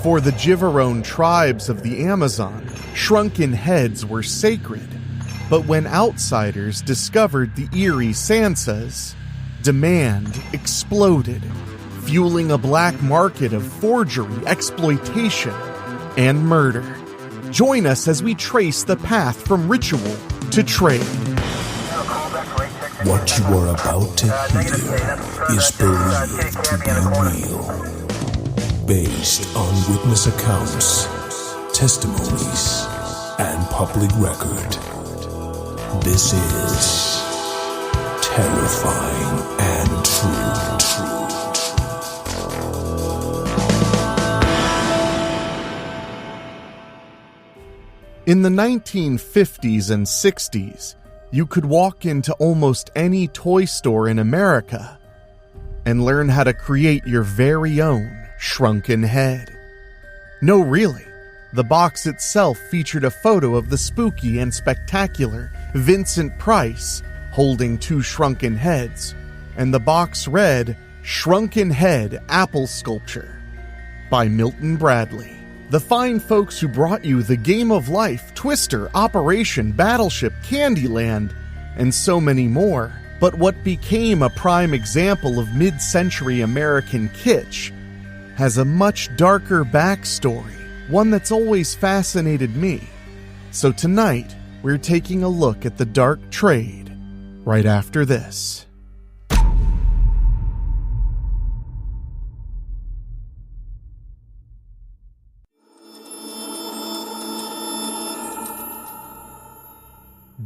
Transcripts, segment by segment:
For the Jivarone tribes of the Amazon, shrunken heads were sacred, but when outsiders discovered the eerie Tsantsas, demand exploded, fueling a black market of forgery, exploitation, and murder. Join us as we trace the path from ritual to trade. What you are about to hear is believed to be real, based on witness accounts, testimonies, and public record. This is terrifying and true. In the 1950s and 60s, you could walk into almost any toy store in America and learn how to create your very own shrunken head. No, really. The box itself featured a photo of the spooky and spectacular Vincent Price holding two shrunken heads, and the box read, "Shrunken Head Apple Sculpture" by Milton Bradley. The fine folks who brought you The Game of Life, Twister, Operation, Battleship, Candyland, and so many more. But what became a prime example of mid-century American kitsch has a much darker backstory, one that's always fascinated me. So tonight, we're taking a look at the dark trade right after this.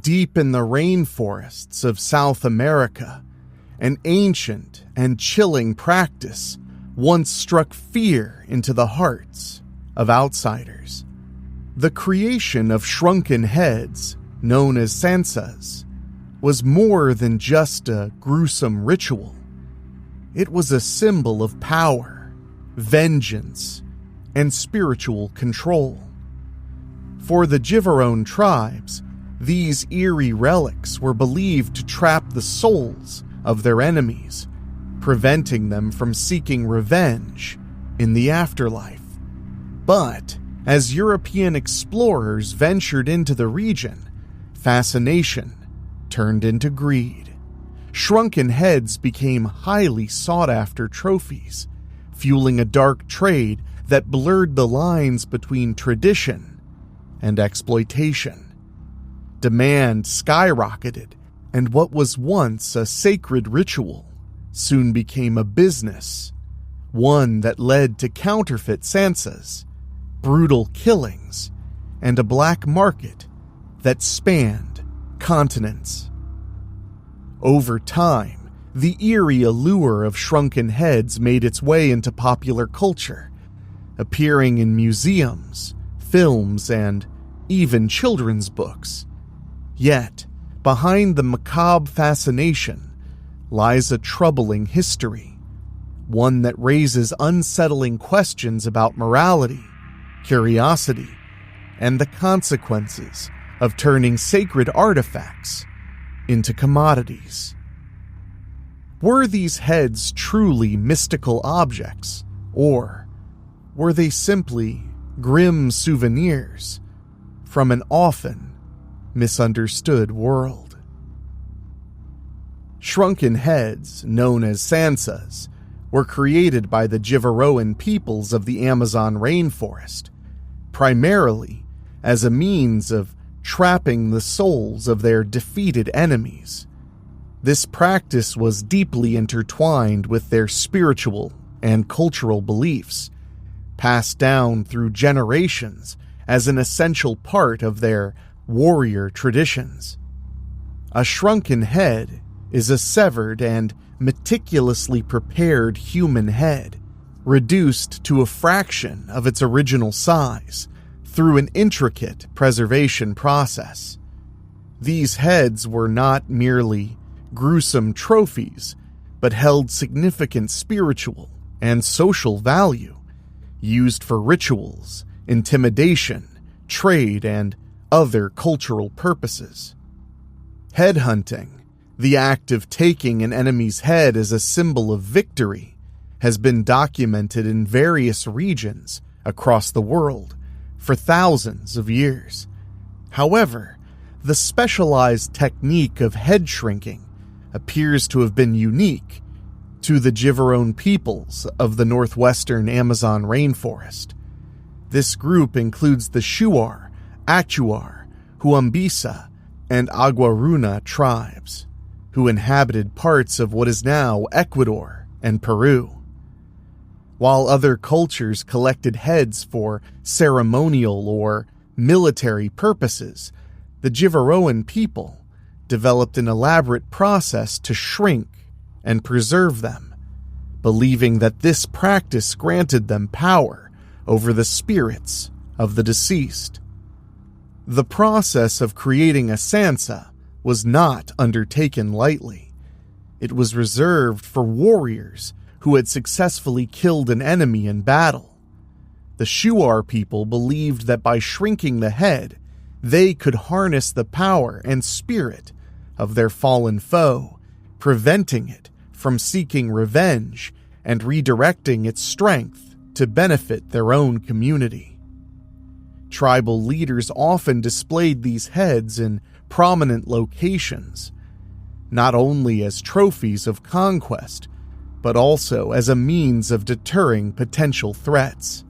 Deep in the rainforests of South America, an ancient and chilling practice once struck fear into the hearts of outsiders. The creation of shrunken heads, known as Tsantsas, was more than just a gruesome ritual. It was a symbol of power, vengeance, and spiritual control. For the Jivarone tribes, these eerie relics were believed to trap the souls of their enemies, preventing them from seeking revenge in the afterlife. But as European explorers ventured into the region, fascination turned into greed. Shrunken heads became highly sought-after trophies, fueling a dark trade that blurred the lines between tradition and exploitation. Demand skyrocketed, and what was once a sacred ritual soon became a business, one that led to counterfeit Tsantsas, brutal killings, and a black market that spanned continents. Over time, the eerie allure of shrunken heads made its way into popular culture, appearing in museums, films, and even children's books. Yet, behind the macabre fascination lies a troubling history, one that raises unsettling questions about morality, curiosity, and the consequences of turning sacred artifacts into commodities. Were these heads truly mystical objects, or were they simply grim souvenirs from an often misunderstood world? Shrunken heads, known as Tsantsas, were created by the Jivaroan peoples of the Amazon rainforest, primarily as a means of trapping the souls of their defeated enemies. This practice was deeply intertwined with their spiritual and cultural beliefs, passed down through generations as an essential part of their warrior traditions. A shrunken head is a severed and meticulously prepared human head, reduced to a fraction of its original size through an intricate preservation process. These heads were not merely gruesome trophies, but held significant spiritual and social value, used for rituals, intimidation, trade, and other cultural purposes. Headhunting, the act of taking an enemy's head as a symbol of victory, has been documented in various regions across the world for thousands of years. However, the specialized technique of head shrinking appears to have been unique to the Jivarone peoples of the northwestern Amazon rainforest. This group includes the Shuar, Achuar, Huambisa, and Aguaruna tribes, who inhabited parts of what is now Ecuador and Peru. While other cultures collected heads for ceremonial or military purposes, the Jivaroan people developed an elaborate process to shrink and preserve them, believing that this practice granted them power over the spirits of the deceased. The process of creating a Tsantsa was not undertaken lightly. It was reserved for warriors who had successfully killed an enemy in battle. The Shuar people believed that by shrinking the head, they could harness the power and spirit of their fallen foe, preventing it from seeking revenge and redirecting its strength to benefit their own community. Tribal leaders often displayed these heads in prominent locations, not only as trophies of conquest, but also as a means of deterring potential threats.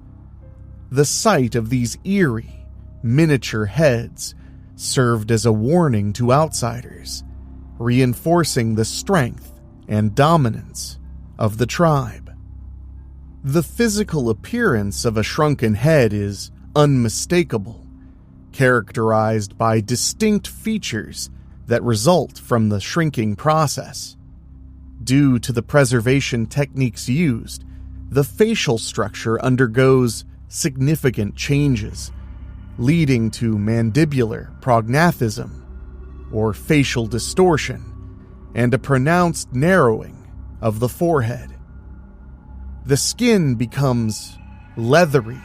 The sight of these eerie, miniature heads served as a warning to outsiders, reinforcing the strength and dominance of the tribe. The physical appearance of a shrunken head is unmistakable, characterized by distinct features that result from the shrinking process. Due to the preservation techniques used, the facial structure undergoes significant changes, leading to mandibular prognathism, or facial distortion, and a pronounced narrowing of the forehead. The skin becomes leathery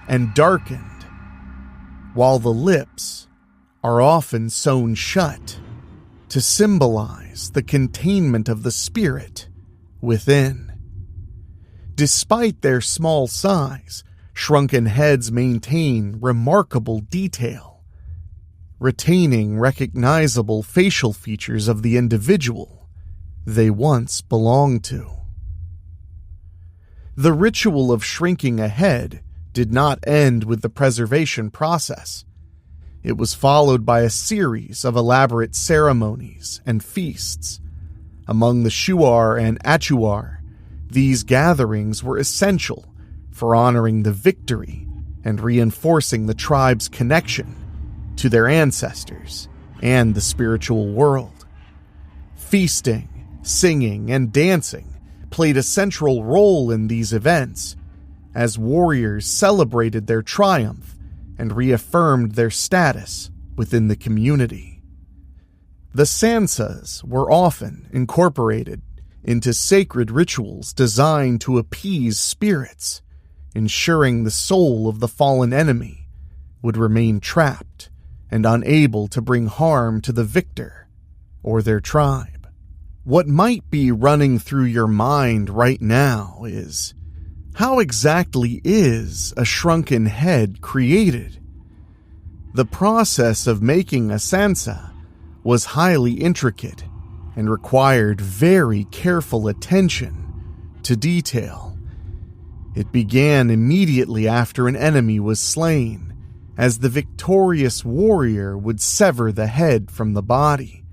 and darkened, while the lips are often sewn shut to symbolize the containment of the spirit within. Despite their small size, shrunken heads maintain remarkable detail, retaining recognizable facial features of the individual they once belonged to. The ritual of shrinking a head did not end with the preservation process. It was followed by a series of elaborate ceremonies and feasts. Among the Shuar and Achuar, these gatherings were essential for honoring the victory and reinforcing the tribe's connection to their ancestors and the spiritual world. Feasting, singing, and dancing played a central role in these events, as warriors celebrated their triumph and reaffirmed their status within the community. The Tsantsas were often incorporated into sacred rituals designed to appease spirits, ensuring the soul of the fallen enemy would remain trapped and unable to bring harm to the victor or their tribe. What might be running through your mind right now is, how exactly is a shrunken head created? The process of making a Tsantsa was highly intricate and required very careful attention to detail. It began immediately after an enemy was slain, as the victorious warrior would sever the head from the body.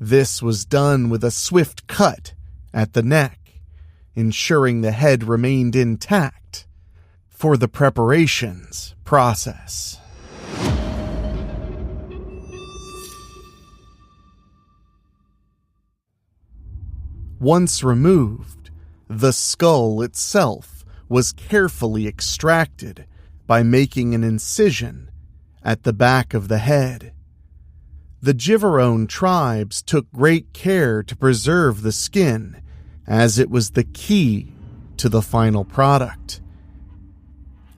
This was done with a swift cut at the neck, ensuring the head remained intact for the preparations process. Once removed, the skull itself was carefully extracted by making an incision at the back of the head. The Jivarone tribes took great care to preserve the skin, as it was the key to the final product.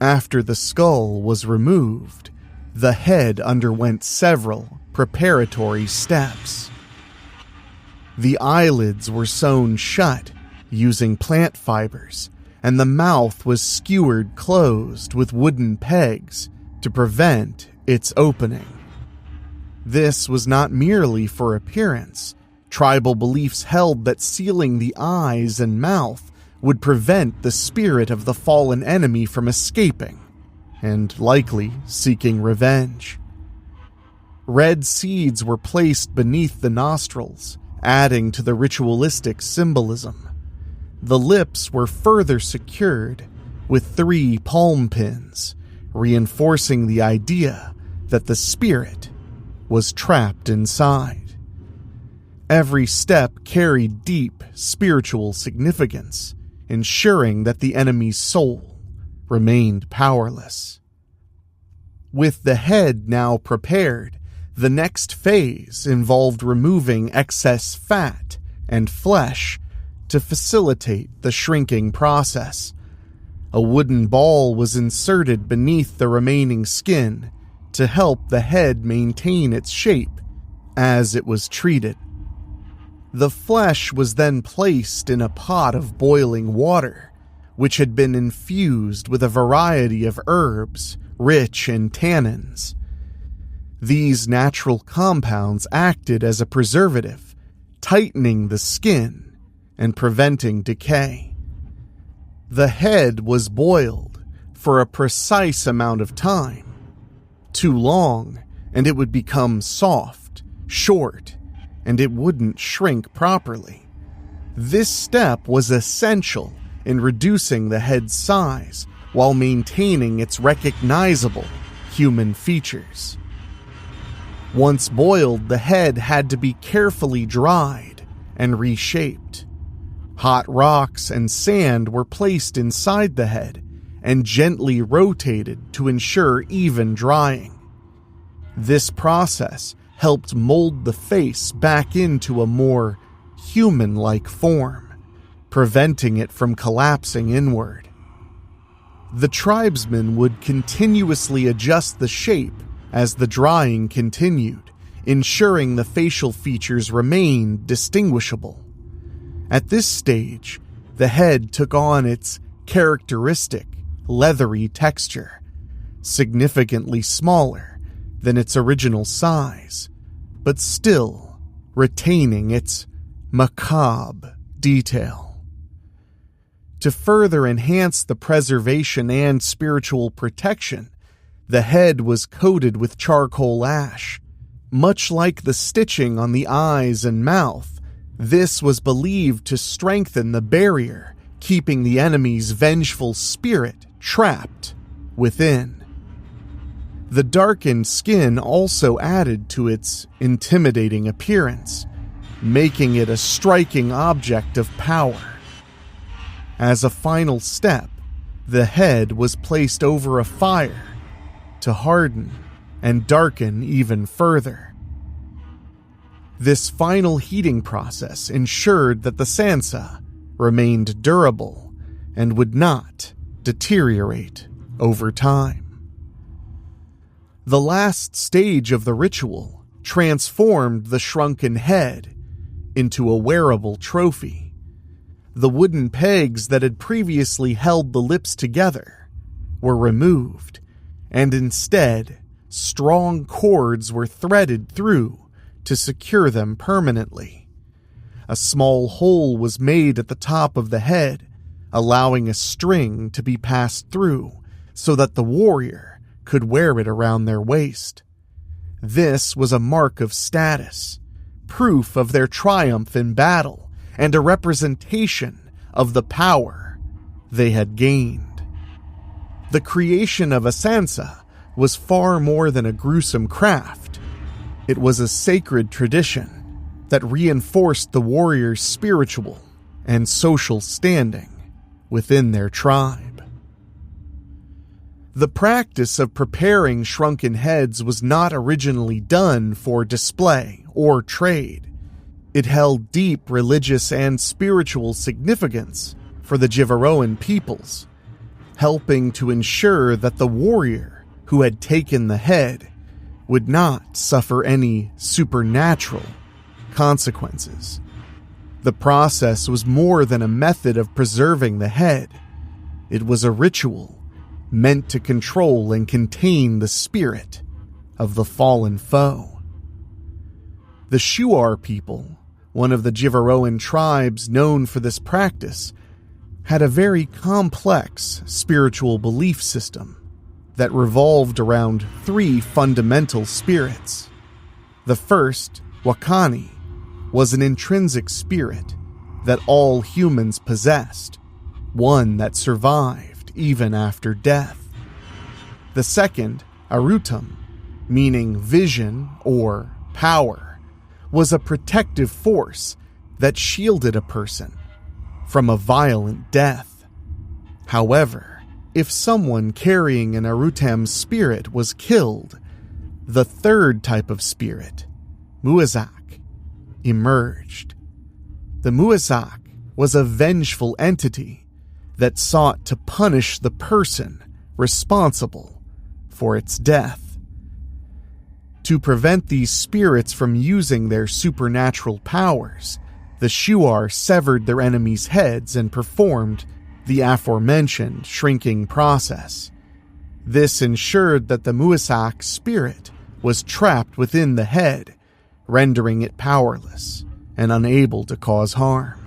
After the skull was removed, the head underwent several preparatory steps. The eyelids were sewn shut using plant fibers, and the mouth was skewered closed with wooden pegs to prevent its opening. This was not merely for appearance. Tribal beliefs held that sealing the eyes and mouth would prevent the spirit of the fallen enemy from escaping, and likely seeking revenge. Red seeds were placed beneath the nostrils, adding to the ritualistic symbolism. The lips were further secured with 3 palm pins, reinforcing the idea that the spirit was trapped inside. Every step carried deep spiritual significance, ensuring that the enemy's soul remained powerless. With the head now prepared, the next phase involved removing excess fat and flesh to facilitate the shrinking process. A wooden ball was inserted beneath the remaining skin to help the head maintain its shape as it was treated. The flesh was then placed in a pot of boiling water, which had been infused with a variety of herbs rich in tannins. These natural compounds acted as a preservative, tightening the skin and preventing decay. The head was boiled for a precise amount of time. Too long, and it would become soft, short, and it wouldn't shrink properly. This step was essential in reducing the head's size while maintaining its recognizable human features. Once boiled, the head had to be carefully dried and reshaped. Hot rocks and sand were placed inside the head and gently rotated to ensure even drying. This process helped mold the face back into a more human-like form, preventing it from collapsing inward. The tribesmen would continuously adjust the shape as the drying continued, ensuring the facial features remained distinguishable. At this stage, the head took on its characteristic leathery texture, significantly smaller than its original size, but still retaining its macabre detail. To further enhance the preservation and spiritual protection, the head was coated with charcoal ash. Much like the stitching on the eyes and mouth, this was believed to strengthen the barrier, keeping the enemy's vengeful spirit trapped within. The darkened skin also added to its intimidating appearance, making it a striking object of power. As a final step, the head was placed over a fire to harden and darken even further. This final heating process ensured that the Tsantsa remained durable and would not deteriorate over time. The last stage of the ritual transformed the shrunken head into a wearable trophy. The wooden pegs that had previously held the lips together were removed, and instead, strong cords were threaded through to secure them permanently. A small hole was made at the top of the head, allowing a string to be passed through so that the warrior could wear it around their waist. This was a mark of status, proof of their triumph in battle, and a representation of the power they had gained. The creation of a Tsantsa was far more than a gruesome craft. It was a sacred tradition that reinforced the warrior's spiritual and social standing within their tribe. The practice of preparing shrunken heads was not originally done for display or trade. It held deep religious and spiritual significance for the Jivaroan peoples, helping to ensure that the warrior who had taken the head would not suffer any supernatural consequences. The process was more than a method of preserving the head. It was a ritual meant to control and contain the spirit of the fallen foe. The Shuar people, one of the Jivaroan tribes known for this practice, had a very complex spiritual belief system that revolved around 3 fundamental spirits. The first, Wakani, was an intrinsic spirit that all humans possessed, one that survived even after death. The second, Arutum, meaning vision or power, was a protective force that shielded a person from a violent death. However, if someone carrying an Arutam spirit was killed, the third type of spirit, Muazzak, emerged. The Muazzak was a vengeful entity that sought to punish the person responsible for its death. To prevent these spirits from using their supernatural powers, the Shuar severed their enemies' heads and performed the aforementioned shrinking process. This ensured that the Muazzak spirit was trapped within the head, rendering it powerless and unable to cause harm.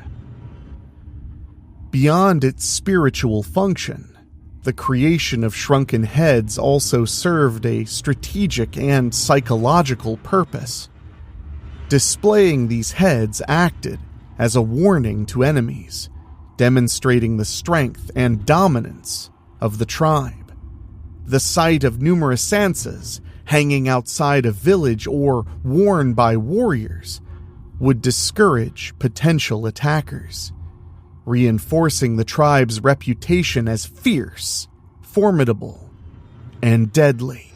Beyond its spiritual function, the creation of shrunken heads also served a strategic and psychological purpose. Displaying these heads acted as a warning to enemies, demonstrating the strength and dominance of the tribe. The sight of numerous Tsantsas hanging outside a village or worn by warriors would discourage potential attackers, reinforcing the tribe's reputation as fierce, formidable, and deadly.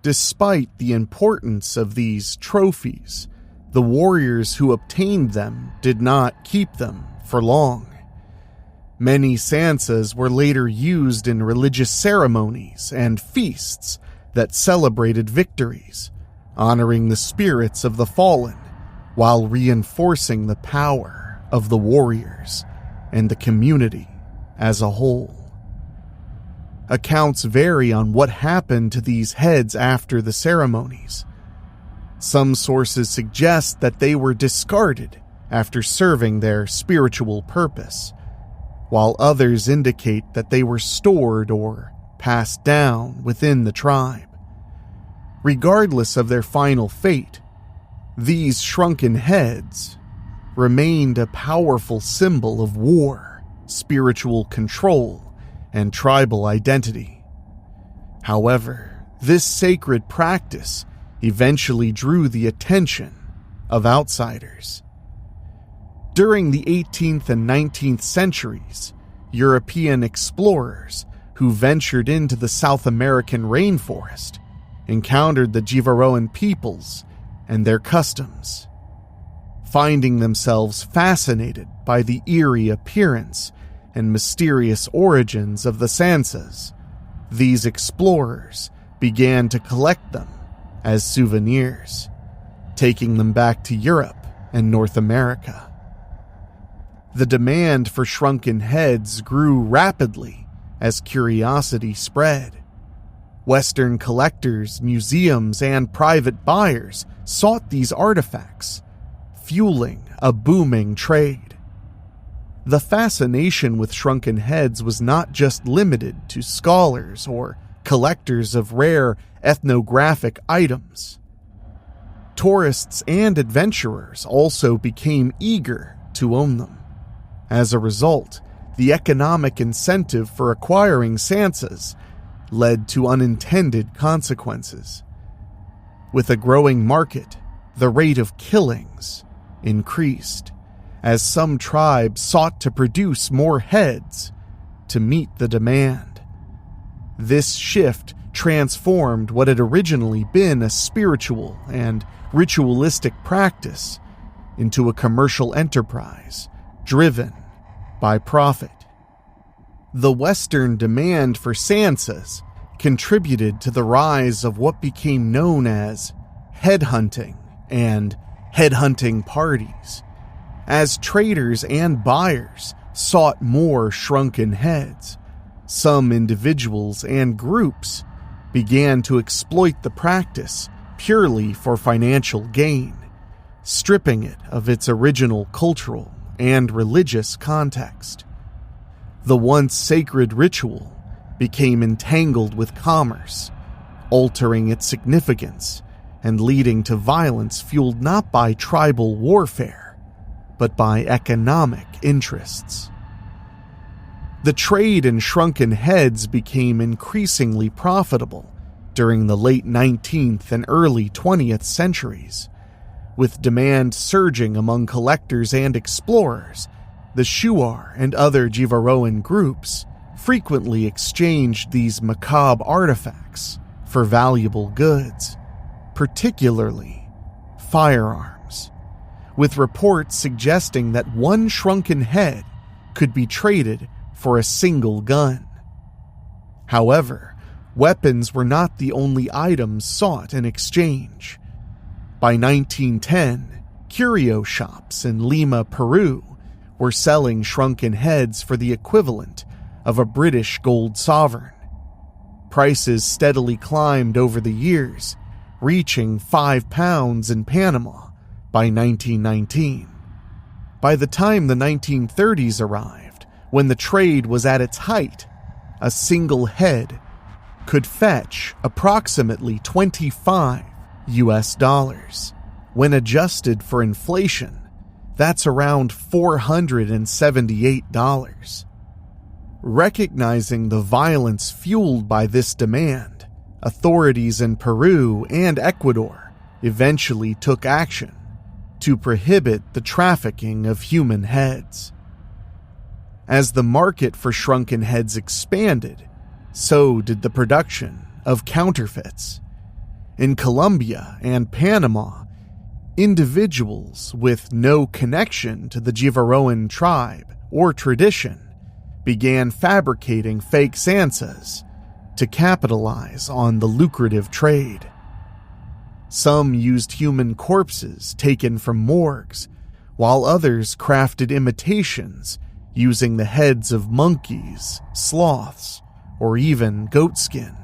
Despite the importance of these trophies, the warriors who obtained them did not keep them for long. Many Tsantsas were later used in religious ceremonies and feasts that celebrated victories, honoring the spirits of the fallen while reinforcing the power of the warriors and the community as a whole. Accounts vary on what happened to these heads after the ceremonies. Some sources suggest that they were discarded after serving their spiritual purpose, while others indicate that they were stored or passed down within the tribe. Regardless of their final fate, these shrunken heads remained a powerful symbol of war, spiritual control, and tribal identity. However, this sacred practice eventually drew the attention of outsiders. During the 18th and 19th centuries, European explorers who ventured into the South American rainforest encountered the Jivaroan peoples and their customs. Finding themselves fascinated by the eerie appearance and mysterious origins of the Tsantsas, these explorers began to collect them as souvenirs, taking them back to Europe and North America. The demand for shrunken heads grew rapidly as curiosity spread. Western collectors, museums, and private buyers sought these artifacts, fueling a booming trade. The fascination with shrunken heads was not just limited to scholars or collectors of rare ethnographic items. Tourists and adventurers also became eager to own them. As a result, the economic incentive for acquiring Tsantsas led to unintended consequences. With a growing market, the rate of killings increased, as some tribes sought to produce more heads to meet the demand. This shift transformed what had originally been a spiritual and ritualistic practice into a commercial enterprise driven by profit. The Western demand for Tsantsas contributed to the rise of what became known as headhunting and headhunting parties, as traders and buyers sought more shrunken heads. Some individuals and groups began to exploit the practice purely for financial gain, stripping it of its original cultural and religious context. The once sacred ritual became entangled with commerce, altering its significance and leading to violence fueled not by tribal warfare, but by economic interests. The trade in shrunken heads became increasingly profitable during the late 19th and early 20th centuries. With demand surging among collectors and explorers, the Shuar and other Jivaroan groups frequently exchanged these macabre artifacts for valuable goods, particularly firearms, with reports suggesting that one shrunken head could be traded for a single gun. However, weapons were not the only items sought in exchange. By 1910, curio shops in Lima, Peru, were selling shrunken heads for the equivalent of a British gold sovereign. Prices steadily climbed over the years, reaching £5 in Panama by 1919. By the time the 1930s arrived, when the trade was at its height, a single head could fetch approximately $25. When adjusted for inflation, that's around $478. Recognizing the violence fueled by this demand, authorities in Peru and Ecuador eventually took action to prohibit the trafficking of human heads. As the market for shrunken heads expanded, so did the production of counterfeits. In Colombia and Panama, individuals with no connection to the Jivaroan tribe or tradition began fabricating fake Tsantsas to capitalize on the lucrative trade. Some used human corpses taken from morgues, while others crafted imitations using the heads of monkeys, sloths, or even goatskin.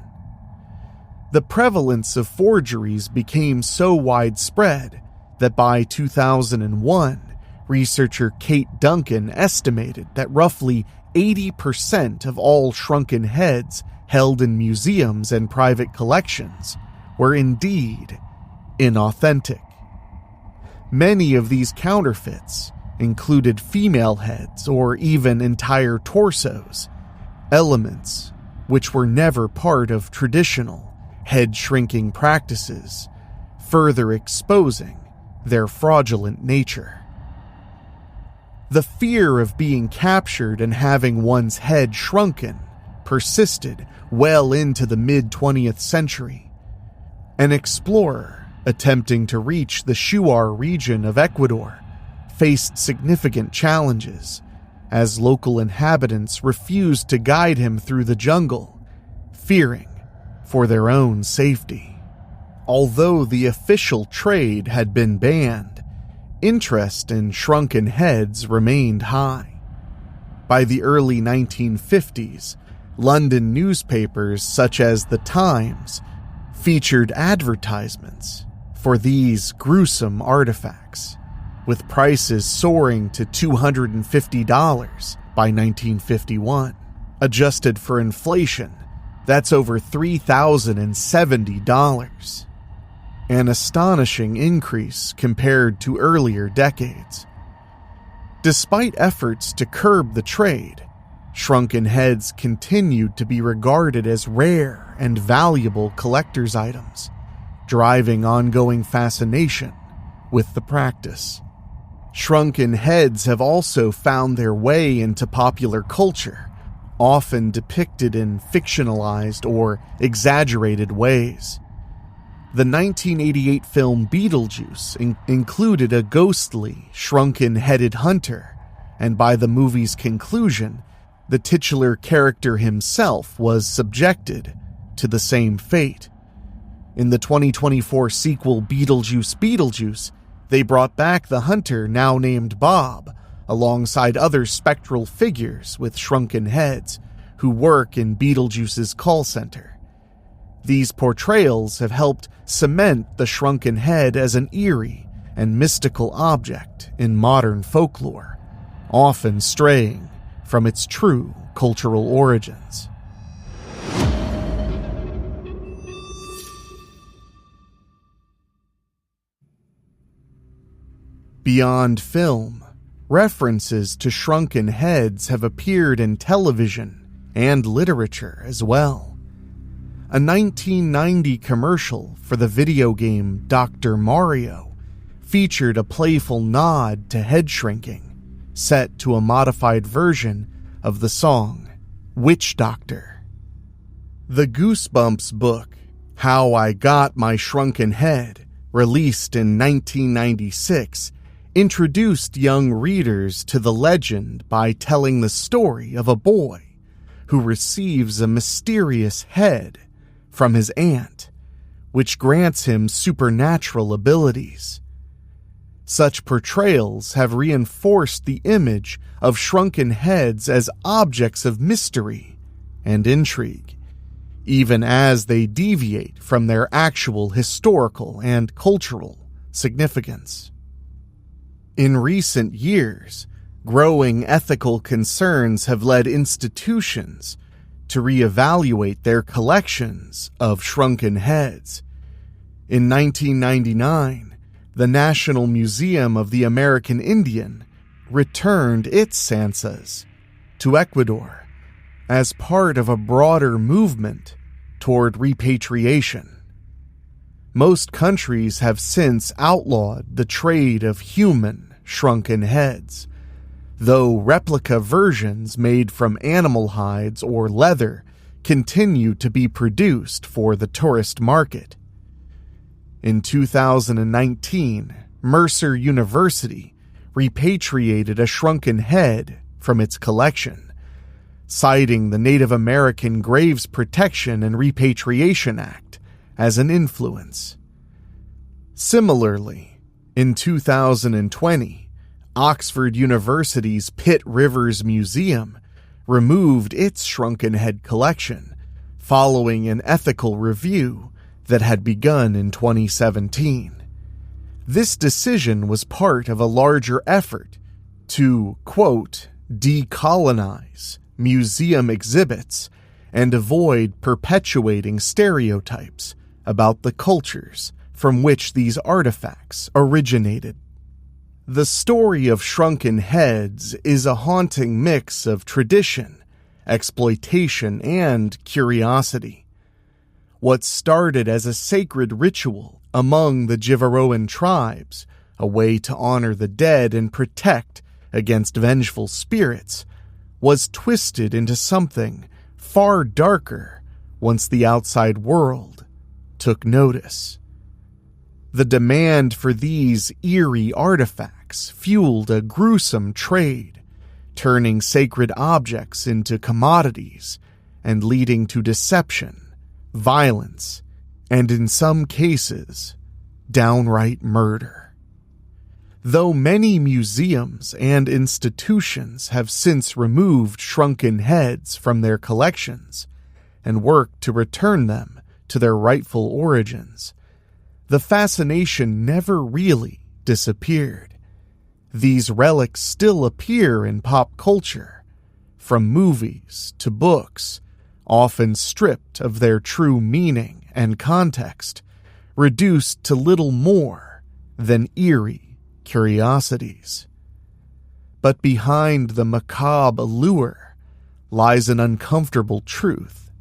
The prevalence of forgeries became so widespread that by 2001, researcher Kate Duncan estimated that roughly 80% of all shrunken heads held in museums and private collections were indeed inauthentic. Many of these counterfeits included female heads or even entire torsos, elements which were never part of traditional head-shrinking practices, further exposing their fraudulent nature. The fear of being captured and having one's head shrunken persisted well into the mid-20th century. An explorer attempting to reach the Shuar region of Ecuador faced significant challenges, as local inhabitants refused to guide him through the jungle, fearing for their own safety. Although the official trade had been banned, interest in shrunken heads remained high. By the early 1950s, London newspapers such as The Times featured advertisements for these gruesome artifacts, with prices soaring to $250 by 1951. Adjusted for inflation, that's over $3,070. An astonishing increase compared to earlier decades. Despite efforts to curb the trade, shrunken heads continued to be regarded as rare and valuable collector's items, driving ongoing fascination with the practice. Shrunken heads have also found their way into popular culture, often depicted in fictionalized or exaggerated ways. The 1988 film Beetlejuice included a ghostly, shrunken-headed hunter, and by the movie's conclusion, the titular character himself was subjected to the same fate. In the 2024 sequel Beetlejuice, they brought back the hunter now named Bob, alongside other spectral figures with shrunken heads who work in Beetlejuice's call center. These portrayals have helped cement the shrunken head as an eerie and mystical object in modern folklore, often straying from its true cultural origins. Beyond film, references to shrunken heads have appeared in television and literature as well. A 1990 commercial for the video game Dr. Mario featured a playful nod to head shrinking, set to a modified version of the song Witch Doctor. The Goosebumps book, How I Got My Shrunken Head, released in 1996, introduced young readers to the legend by telling the story of a boy who receives a mysterious head from his aunt, which grants him supernatural abilities. Such portrayals have reinforced the image of shrunken heads as objects of mystery and intrigue, even as they deviate from their actual historical and cultural significance. In recent years, growing ethical concerns have led institutions to reevaluate their collections of shrunken heads. In 1999, the National Museum of the American Indian returned its Tsantsas to Ecuador as part of a broader movement toward repatriation. Most countries have since outlawed the trade of human shrunken heads, though replica versions made from animal hides or leather continue to be produced for the tourist market. In 2019, Mercer University repatriated a shrunken head from its collection, citing the Native American Graves Protection and Repatriation Act as an influence. Similarly, in 2020, Oxford University's Pitt Rivers Museum removed its shrunken head collection following an ethical review that had begun in 2017. This decision was part of a larger effort to, quote, decolonize museum exhibits and avoid perpetuating stereotypes about the cultures from which these artifacts originated. The story of shrunken heads is a haunting mix of tradition, exploitation, and curiosity. What started as a sacred ritual among the Jivaroan tribes, a way to honor the dead and protect against vengeful spirits, was twisted into something far darker once the outside world took notice. The demand for these eerie artifacts fueled a gruesome trade, turning sacred objects into commodities and leading to deception, violence, and in some cases, downright murder. Though many museums and institutions have since removed shrunken heads from their collections and worked to return them to their rightful origins, the fascination never really disappeared. These relics still appear in pop culture, from movies to books, often stripped of their true meaning and context, reduced to little more than eerie curiosities. But behind the macabre allure lies an uncomfortable truth.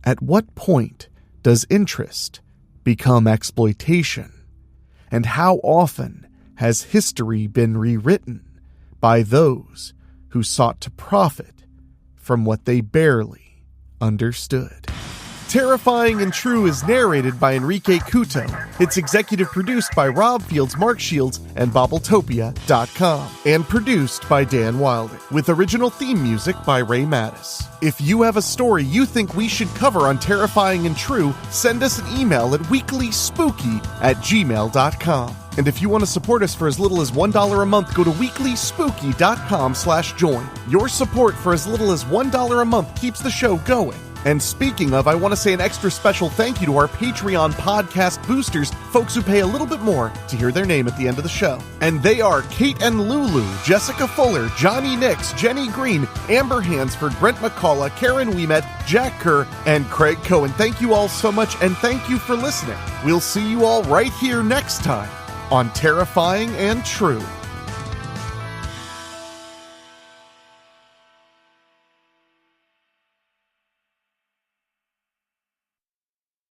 At what point does interest become exploitation? And how often has history been rewritten by those who sought to profit from what they barely understood? Terrifying and True is narrated by Enrique Couto. It's executive produced by Rob Fields, Mark Shields, and Bobbletopia.com. And produced by Dan Wilder, with original theme music by Ray Mattis. If you have a story you think we should cover on Terrifying and True, send us an email at weeklyspooky@gmail.com. And if you want to support us for as little as $1 a month, go to weeklyspooky.com/join. Your support for as little as $1 a month keeps the show going. And speaking of, I want to say an extra special thank you to our Patreon podcast boosters, folks who pay a little bit more to hear their name at the end of the show. And they are Kate and Lulu, Jessica Fuller, Johnny Nix, Jenny Green, Amber Hansford, Brent McCullough, Karen Ouimet, Jack Kerr, and Craig Cohen. Thank you all so much, and thank you for listening. We'll see you all right here next time on Terrifying and True.